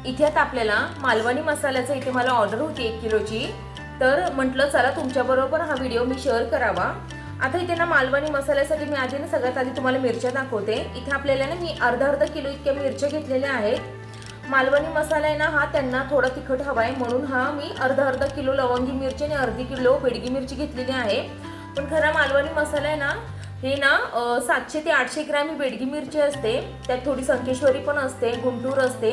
इथे आता आपल्याला मालवणी मसाल्याचं इथे मला ऑर्डर होती 1 किलोची, तर म्हटलं चला तुमच्याबरोबर हा व्हिडिओ मी शेअर करावा। आता इथे ना मालवणी मसाल्यासाठी मी आधी ना सगळ्यात आधी तुम्हाला मिरच्या दाखवते। इथे आपल्याला ना मी अर्धा किलो इतक्या मिरच्या घेतलेल्या आहेत। मालवणी मसाला आहे ना हा त्यांना थोडा तिखट हवा आहे, म्हणून हा मी अर्धा किलो लवंगी मिरची आणि अर्धी किलो बेडगी मिरची घेतलेली आहे। पण खरा मालवणी मसाला आहे ना हे ना 700 ते 800 ग्रॅम ही बेडगी मिरची असते, त्यात थोडी संकेश्वरी पण असते, गुंटूर असते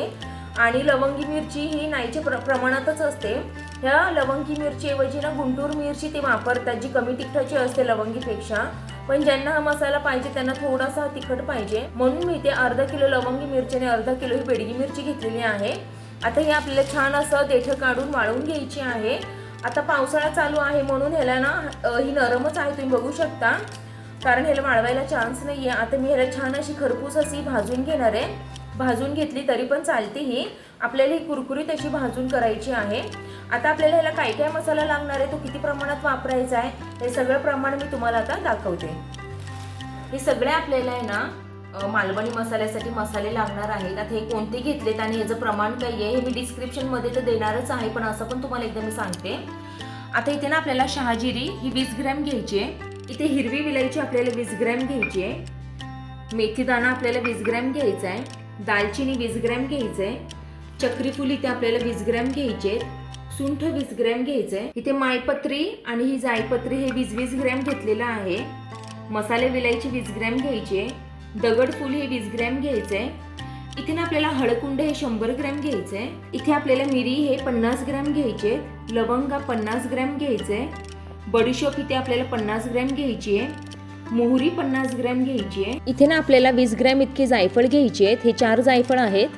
आणि लवंगी मिरची ही नाहीच्या प्रमाणातच असते। ह्या लवंगी मिरचीऐवजी ना गुंटूर मिरची ते वापरतात, जी कमी तिखटाची असते लवंगीपेक्षा। पण ज्यांना हा मसाला पाहिजे त्यांना थोडासा तिखट पाहिजे, म्हणून मी इथे अर्धा किलो लवंगी मिरची आणि अर्धा किलो ही बेडगी मिरची घेतलेली आहे। आता हे आपल्याला छान असं देठं काढून वाळून घ्यायची आहे। आता पावसाळा चालू आहे म्हणून ह्याला ना ही नरमच आहे, तुम्ही बघू शकता, कारण ह्याला वाळवायला चान्स नाही आहे। आता मी ह्याला छान अशी खरपूस अशी भाजून घेणार आहे। भाजून घेतली तरी पण चालते, ही आपल्याला ही कुरकुरीत अशी भाजून करायची आहे। आता आपल्याला ह्याला काय काय मसाला लागणार आहे, तो किती प्रमाणात वापरायचा आहे, हे सगळं प्रमाण मी तुम्हाला आता दाखवते। हे सगळे आपल्याला आहे ना मालवणी मसाल्यासाठी मसाले लागणार आहेत। आता हे कोणते घेतलेत आणि ह्याचं प्रमाण काय आहे हे मी डिस्क्रिप्शनमध्ये तर देणारच आहे, पण असं पण तुम्हाला एकदा मी सांगते। आता इथे ना आपल्याला शहाजिरी ही 20 ग्रॅम घ्यायची आहे, इथे हिरवी विलायची आपल्याला 20 ग्रॅम घ्यायची आहे, मेथी दाणा आपल्याला 20 ग्रॅम घ्यायचा आहे, दालचिनी 20 ग्रॅम घ्यायचं आहे, चक्रीफूल इथे आपल्याला 20 ग्रॅम घ्यायचे, सुंठ 20 ग्रॅम घ्यायचं आहे, इथे मायपत्री आणि ही जायपत्री हे 20 ग्रॅम घेतलेलं आहे, मसाले विलायची 20 ग्रॅम घ्यायचे, दगडफूल हे 20 ग्रॅम घ्यायचे, इथे ना आपल्याला हळकुंड हे 100 ग्रॅम घ्यायचे, इथे आपल्याला मिरी हे 50 ग्रॅम घ्यायचे, लवंगा 50 ग्रॅम घ्यायचे, बडीशोप इथे आपल्याला 50 ग्रॅम घ्यायची आहे, मोहरी 50 ग्रॅम घ्यायची आहे, इथे ना आपल्याला 20 ग्रॅम इतके जायफळ घ्यायचे आहेत, हे 4 जायफळ आहेत,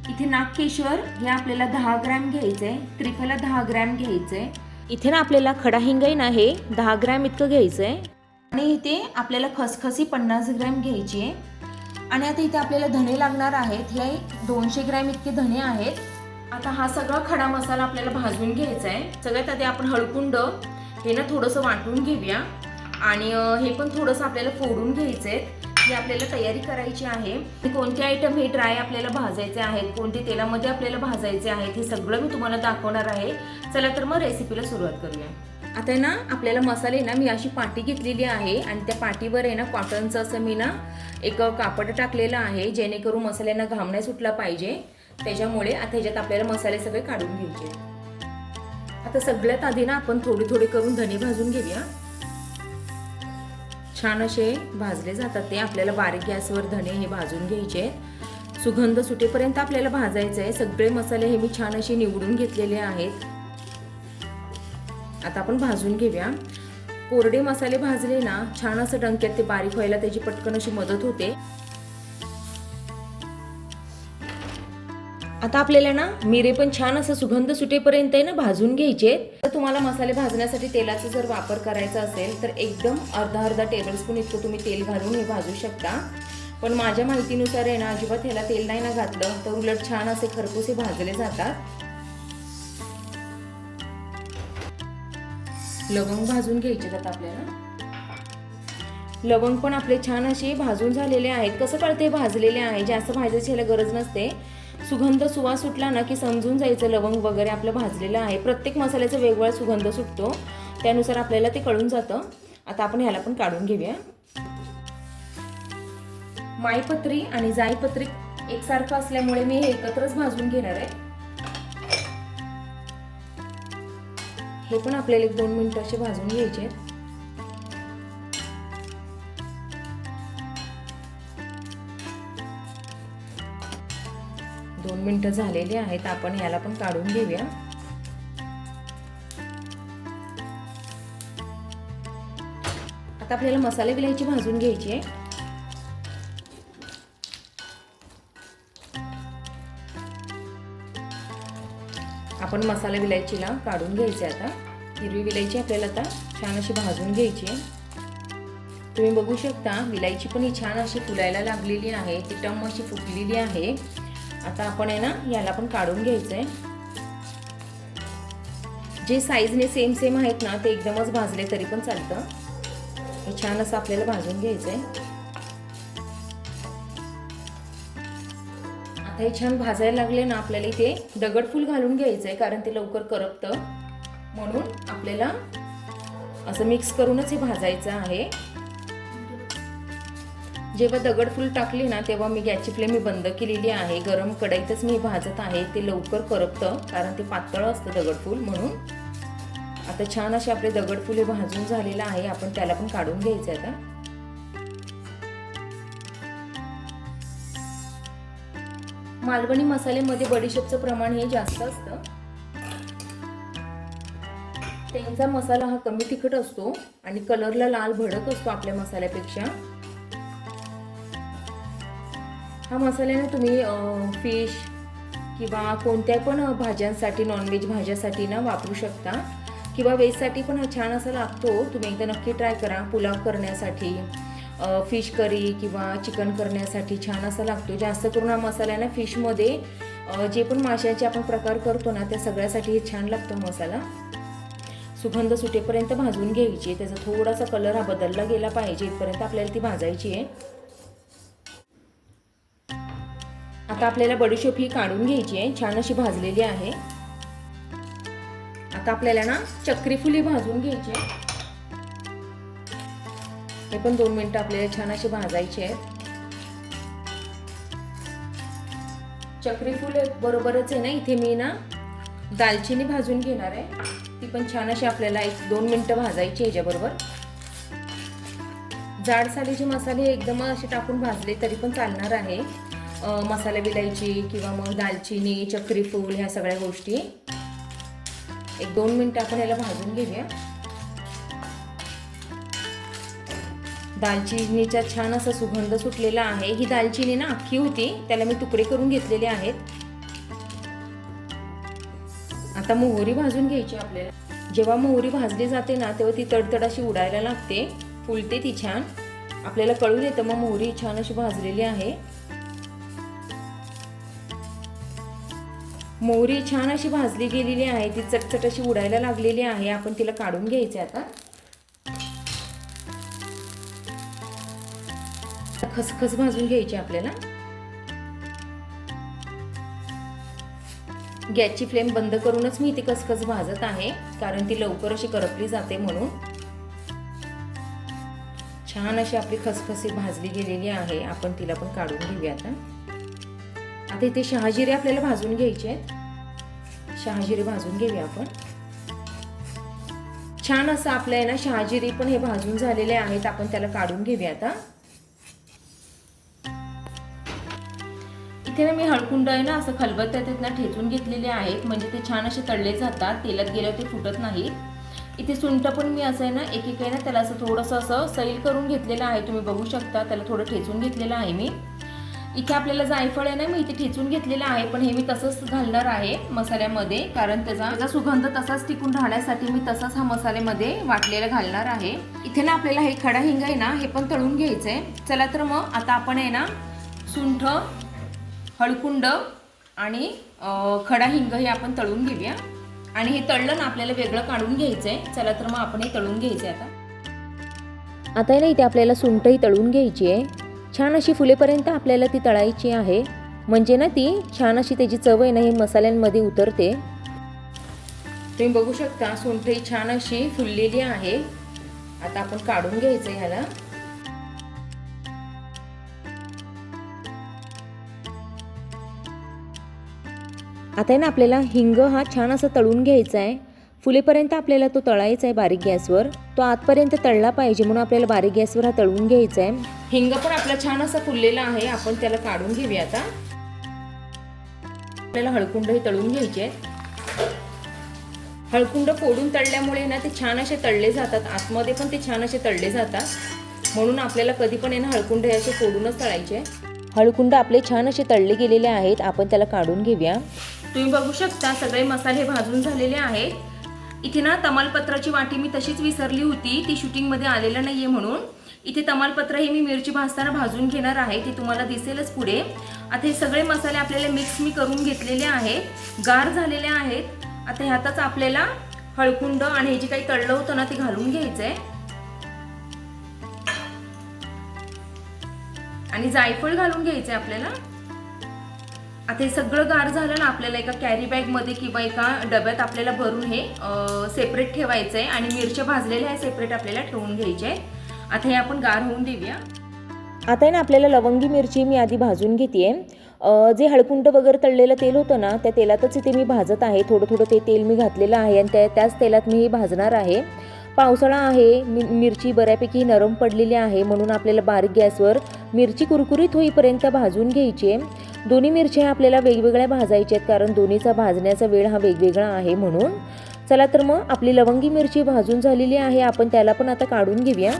इथे नागकेशर हे आपल्याला 10 ग्रॅम घ्यायचे, त्रिफला 10 ग्रॅम घ्यायचे, इथे ना आपल्याला खडा हिंग ना हे 10 ग्रॅम इतकं घ्यायचंय, आणि इथे आपल्याला खसखसी 50 ग्रॅम घ्यायची आहे। आणि आता इथे आपल्याला धणे लागणार आहेत, हे 200 ग्रॅम इतके धणे आहेत। आता हा सगळा खडा मसाला आपल्याला भाजून घ्यायचा आहे। सगळ्यात आधी आपण हळकुंड हे ना थोडंसं वाटून घेऊया, आणि हे पण थोडंसं आपल्याला फोडून घ्यायचंय। ही आपल्याला तयारी करायची आहे। कोणते आयटम हे ड्राय आपल्याला भाजायचे आहेत, कोणते तेलामध्ये आपल्याला भाजायचे आहेत, हे सगळं मी तुम्हाला दाखवणार आहे। चला तर मग रेसिपीला सुरुवात करूया। आता ना आपल्याला मसाले ना मी अशी पाटी घेतलेली आहे, आणि त्या पाटीवर आहे ना कॉटनचं असं मी ना एक कापड टाकलेलं आहे, जेणेकरून मसाल्यांना घाम नाही सुटला पाहिजे, त्याच्यामुळे आता ह्याच्यात आपल्याला मसाले सगळे काढून घ्यायचे। आता सगळ्यात आधी ना आपण थोडे थोडे करून धणे भाजून घेऊया। छान असे भाजले जातात ते, आपल्याला बारीक गॅसवर धणे हे भाजून घ्यायचे, सुगंध सुटेपर्यंत आपल्याला भाजायचे आहे। सगळे मसाले हे मी छान असे निवडून घेतलेले आहेत। आता आपण भाजून घेऊया। कोरडे मसाले भाजले ना छान असं डंक्यात ते बारीक व्हायला त्याची पटकन अशी मदत होते। आता आपल्याला ना मिरे पण छान असं सुगंध सुटेपर्यंत आहे ना भाजून घ्यायचे। तर तुम्हाला मसाले भाजण्यासाठी तेलाचा जर वापर करायचा असेल तर एकदम अर्धा टेबलस्पून इतकं तुम्ही तेल घालून हे भाजू शकता, पण माझ्या माहितीनुसार आहे ना अजिबात ह्याला तेल नाही ना घातलं तर उलट छान असे खरपूसे भाजले जातात। लवंग भाजून घ्यायचे आता आपल्याला, लवंग पण आपले छान असे भाजून झालेले आहेत। कसं कळते भाजलेले आहे, जास्त भाजायची ह्याला गरज नसते, सुगंध सुवास सुटला ना की समजून जायचं लवंग वगैरे आपलं भाजलेलं आहे। प्रत्येक मसाल्याचा वेगवेगळा सुगंध सुटतो, त्यानुसार आपल्याला ते कळून जातं। आता आपण ह्याला पण काढून घेऊया। मायपत्री आणि जायपत्री एकसारखं असल्यामुळे मी हे एकत्रच भाजून घेणार आहे। हे पण आपल्याला 1-2 मिनिटं असे भाजून घ्यायचे। 2 मिनिटं झालेली आहेत, आपण ह्याला पण काढून घेऊया। आता आपल्याला मसाले विलायची भाजून घ्यायची आहे। आपण मसाला विलायचीला काढून घ्यायचे। आता हिरवी विलायची आपल्याला आता छान अशी भाजून घ्यायची आहे। तुम्ही बघू शकता विलायची पण ही छान अशी फुलायला लागलेली आहे, ती टम अशी फुटलेली आहे। आता आपण आहे ना याला पण काढून घ्यायचंय। जे साईजने सेम आहेत ना ते एकदमच भाजले तरी पण चालतं, हे छान असं आपल्याला भाजून घ्यायचंय। आता हे छान भाजायला लागले ना, आपल्याला इथे दगडफूल घालून घ्यायचं आहे, कारण ते लवकर करपतं. म्हणून आपल्याला असं मिक्स करूनच हे भाजायचं आहे. जेव्हा दगडफूल टाकली ना, तेव्हा मी गॅसची फ्लेम मी बंद केलेली आहे. गरम कढईतच मी भाजत आहे. ते लवकर करपतं, कारण ते पातळ असतं दगडफूल. म्हणून आता छान असे आपले दगडफूल हे भाजून झालेलं आहे. आपण त्याला पण काढून घ्यायचं आहे. आता मालवणी मसाल्यामध्ये बडीशेपचं प्रमाण हे जास्त असतं. त्यांचा मसाला हा कमी तिखट असतो आणि कलरला लाल भडक असतो आपल्या मसाल्यापेक्षा. हा मसाल्याने तुम्ही फिश किंवा कोणत्या पण भाज्यांसाठी, नॉनव्हेज भाज्यासाठी ना वापरू शकता, किंवा व्हेजसाठी पण हा छान असा लागतो. तुम्ही एकदा नक्की ट्राय करा. पुलाव करण्यासाठी, फिश करी किंवा चिकन करण्यासाठी छान असा लागतो. जास्त करून हा मसाला ना फिशमध्ये जे पण माशाचे आपण प्रकार करतो ना, त्या सगळ्यासाठी हे छान लागतो मसाला. सुगंध सुटेपर्यंत भाजून घ्यायची. त्याचा थोडासा कलर हा बदलला गेला पाहिजे, इथपर्यंत आपल्याला ती भाजायची आहे. आता आपल्याला बडीशेप ही काढून घ्यायची आहे. छान अशी भाजलेली आहे. आता आपल्याला ना चक्रीफुली भाजून घ्यायची आहे. हे पण 2 मिनिटं आपल्याला छान अशी भाजायचे आहेत. चक्रीफूल बरोबरच आहे ना, इथे मी ना दालचिनी भाजून घेणार आहे. ती पण छान अशी आपल्याला 1-2 मिनिटं भाजायची. याच्याबरोबर जाड सालीचे मसाले एकदम असे टाकून भाजले तरी पण चालणार आहे. मसाला विलायची किंवा मग दालचिनी, चक्रीफूल ह्या सगळ्या गोष्टी 1-2 मिनिटं आपण याला भाजून घेऊया. दालचिनीचा छान असा सुगंध सुटलेला आहे. ही दालचिनी ना अख्खी होती, त्याला मी तुकडे करून घेतलेले आहेत. आता मोहरी भाजून घ्यायची आपल्याला. जेव्हा मोहरी भाजली जाते ना, तेव्हा ती तडतड अशी उडायला लागते, फुलते ती छान. आपल्याला कळून येतं मग मोहरी छान अशी भाजलेली आहे. मोहरी छान अशी भाजली गेलेली आहे. ती चटचट अशी उडायला लागलेली आहे. आपण तिला काढून घ्यायचे. आता खसखस भाजून घ्यायची आपल्याला. गॅसची फ्लेम बंद करूनच मी ती खसखस भाजत आहे, कारण ती लवकर अशी करपली जाते. म्हणून छान अशी आपली खसखसी भाजली गेलेली आहे. आपण तिला पण काढून घेऊया. आता इथे शहाजिरे आपल्याला भाजून घ्यायचे आहेत. शहाजिरे भाजून घेऊया आपण. छान असं आपलं आहे ना शहाजिरे पण हे भाजून झालेले आहेत. आपण त्याला काढून घेऊया. आता इथे ना मी हळकुंड आहे ना असं खलबत्त्यात ना ठेचून घेतलेले आहेत, म्हणजे ते छान असे तळले जातात. तेलात गेल्यावर ते फुटत नाही. इथे सुंठ पण मी असं आहे ना एक आहे ना त्याला असं थोडंसं असं सैल करून घेतलेलं आहे. तुम्ही बघू शकता, त्याला थोडं ठेचून घेतलेलं आहे मी. इथे आपल्याला जायफळ आहे ना मी इथे ठेचून घेतलेलं आहे, पण हे मी तसंच घालणार आहे मसाल्यामध्ये, कारण त्याचा सुगंध तसाच टिकून राहण्यासाठी मी तसाच हा मसाल्यामध्ये वाटलेला घालणार आहे. इथे ना आपल्याला हे खडा हिंग आहे ना हे पण तळून घ्यायचं आहे. चला तर मग आता आपण आहे ना सुंठ, हळकुंड आणि खडा हिंग हे आपण तळून घेऊया. आणि हे तळलं ना आपल्याला वेगळं काढून घ्यायचं आहे. चला तर मग आपण हे तळून घ्यायचं आहे. आता आहे ना इथे आपल्याला सुंठही तळून घ्यायची आहे. छान अशी फुलेपर्यंत आपल्याला ती तळायची आहे, म्हणजे ना ती छान अशी त्याची चव आहे ना ही मसाल्यांमध्ये उतरते. तुम्ही बघू शकता सुंठही छान अशी फुललेली आहे. आता आपण काढून घ्यायचं आहे ह्याला. आता आहे ना आपल्याला हिंग हा छान असा तळून घ्यायचा आहे. फुलेपर्यंत आपल्याला तो तळायचा आहे बारीक गॅसवर. तो आतपर्यंत तळला पाहिजे, म्हणून आपल्याला बारीक गॅसवर हा तळून घ्यायचा आहे. हिंग पण आपला छान असा फुललेला आहे. आपण त्याला काढून घेऊया. आता आपल्याला हळकुंड हे तळून घ्यायचे आहेत. हळकुंड फोडून तळल्यामुळे ना ते छान असे तळले जातात. आतमध्ये पण ते छान असे तळले जातात, म्हणून आपल्याला कधी पण आहे ना हळकुंड हे असे फोडूनच तळायचे. हळकुंड आपले छान असे तळले गेलेले आहेत. आपण त्याला काढून घेऊया. तुम्ही बघू शकता सगळे मसाले भाजून झालेले आहेत. इथे ना तमालपत्राची वाटी मी तशीच विसरली होती, ती शूटिंगमध्ये आलेलं नाहीये म्हणून. इथे तमालपत्र हे मी मिरची भाजताना भाजून घेणार आहे, ते तुम्हाला दिसेलच पुढे. आता हे सगळे मसाले आपल्याला मिक्स मी करून घेतलेले आहेत, गार झालेले आहेत. आता ह्यातच आपल्याला हळकुंड आणि हे जे काही तळलं होतं ना ते घालून घ्यायचंय. आणि जायफळ घालून घ्यायचंय आपल्याला. आता हे सगळं गार झालं ना, आपल्याला एका कॅरी बॅगमध्ये किंवा एका डब्यात आपल्याला भरून हे सेपरेट ठेवायचं आहे आणि मिरच्या भाजलेल्या हे सेपरेट आपल्याला ठेवून घ्यायचे आहे. आता हे आपण गार होऊन देऊया. आता आहे ना आपल्याला लवंगी मिरची मी आधी भाजून घेते आहे. जे हळकुंड वगैरे तळलेलं तेल होतं ना, त्या तेलातच इथे मी भाजत आहे. थोडं थोडं ते तेल मी घातलेलं आहे आणि त्याच तेलात मी हे भाजणार आहे. पावसाळा आहे, मिरची बऱ्यापैकी नरम पडलेली आहे, म्हणून आपल्याला बारीक गॅसवर मिरची कुरकुरीत होईपर्यंत भाजून घ्यायची आहे. दोन्ही मिरच्या आपल्याला वेगवेगळ्या भाजायच्या आहेत, कारण दोन्हीचा भाजण्याचा वेळ हा वेगवेगळा आहे म्हणून. चला तर मग आपली लवंगी मिरची भाजून झालेली आहे, आपण त्याला पण आता काढून घेऊया.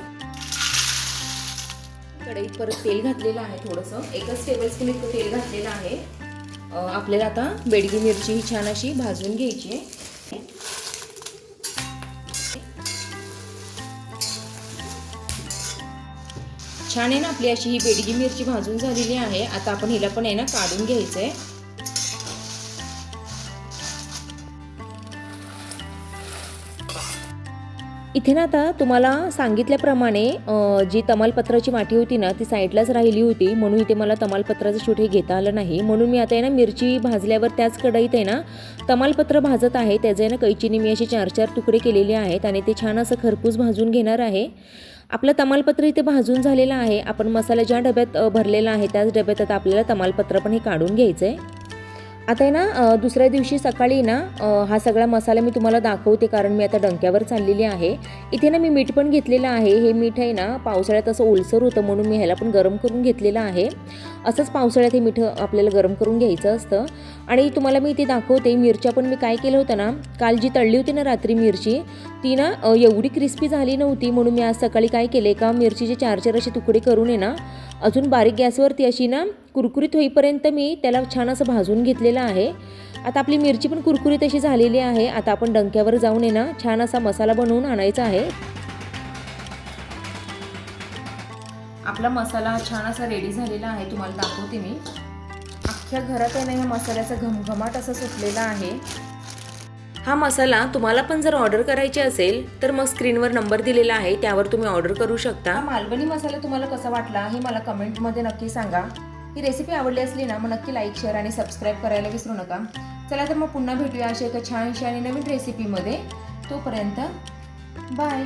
कढईत परत तेल घातलेलं आहे, थोडंसं 1 टेबलस्पून इतकं तेल घातलेलं आहे. आपल्याला आता बेडगी मिरची ही छान अशी भाजून घ्यायची आहे. छान आहे ना आपली अशी ही बेडगी मिरची भाजून झालेली आहे. आता आपण हिला पण आहे ना काढून घ्यायचं आहे. इथे ना आता तुम्हाला सांगितल्याप्रमाणे जी तमालपत्राची वाटी होती ना, ती साईडलाच राहिली होती, म्हणून इथे मला तमालपत्राचं शूट हे घेता आलं नाही. म्हणून मी आता आहे ना मिरची भाजल्यावर त्याच कढईत आहे ना तमालपत्र भाजत आहे. त्याचे आहे ना कैचीने मी असे 4-4 तुकडे केलेले आहेत आणि ते छान असं खरपूस भाजून घेणार आहे. आपलं तमालपत्र इथे भाजून झालेलं आहे. आपण मसाला ज्या डब्यात भरलेला आहे त्याच डब्यात आता आपल्याला तमालपत्र पण हे काढून घ्यायचं आहे. आता आहे ना दुसऱ्या दिवशी सकाळी ना हा सगळा मसाला मी तुम्हाला दाखवते, कारण मी आता डंक्यावर चाललेली आहे. इथे ना मी मीठ पण घेतलेलं आहे. हे मीठ आहे ना पावसाळ्यात असं ओलसर होतं, म्हणून मी ह्याला पण गरम करून घेतलेलं आहे. असंच पावसाळ्यात हे मीठ आपल्याला गरम करून घ्यायचं असतं. आणि तुम्हाला मी इथे दाखवते मिरच्या पण मी काय केलं होतं ना, काल जी तळली होती ना रात्री मिरची, ती ना एवढी क्रिस्पी झाली नव्हती, म्हणून मी आज सकाळी काय केले, का मिरचीचे 4-4 असे तुकडे करून आहे ना अजून बारीक गॅसवरती अशी ना कुरकुरीत होईपर्यंत मी त्याला छान असं भाजून घेतलेलं आहे. आता आपली मिरची पण कुरकुरीत अशी झालेली आहे. आता आपण डंक्यावर जाऊन आहे ना छान असा मसाला बनवून आणायचा आहे. आपला मसाला छान असा रेडी झालेला आहे, तुम्हाला दाखवते मी. अख्ख्या घरात आहे ना ह्या मसाल्याचा घमघमाट असा सुटलेला आहे. हा मसाला तुम्हाला पण जर ऑर्डर करायची असेल तर मग स्क्रीनवर नंबर दिलेला आहे, त्यावर तुम्ही ऑर्डर करू शकता. हा मालवणी मसाला तुम्हाला कसा वाटला हे मला कमेंटमध्ये नक्की सांगा. ही रेसिपी आवडली असली ना मग नक्की लाईक, शेअर आणि सबस्क्राईब करायला विसरू नका. चला तर मग पुन्हा भेटूया अशा एका छानशा आणि नवीन रेसिपीमध्ये. तोपर्यंत बाय.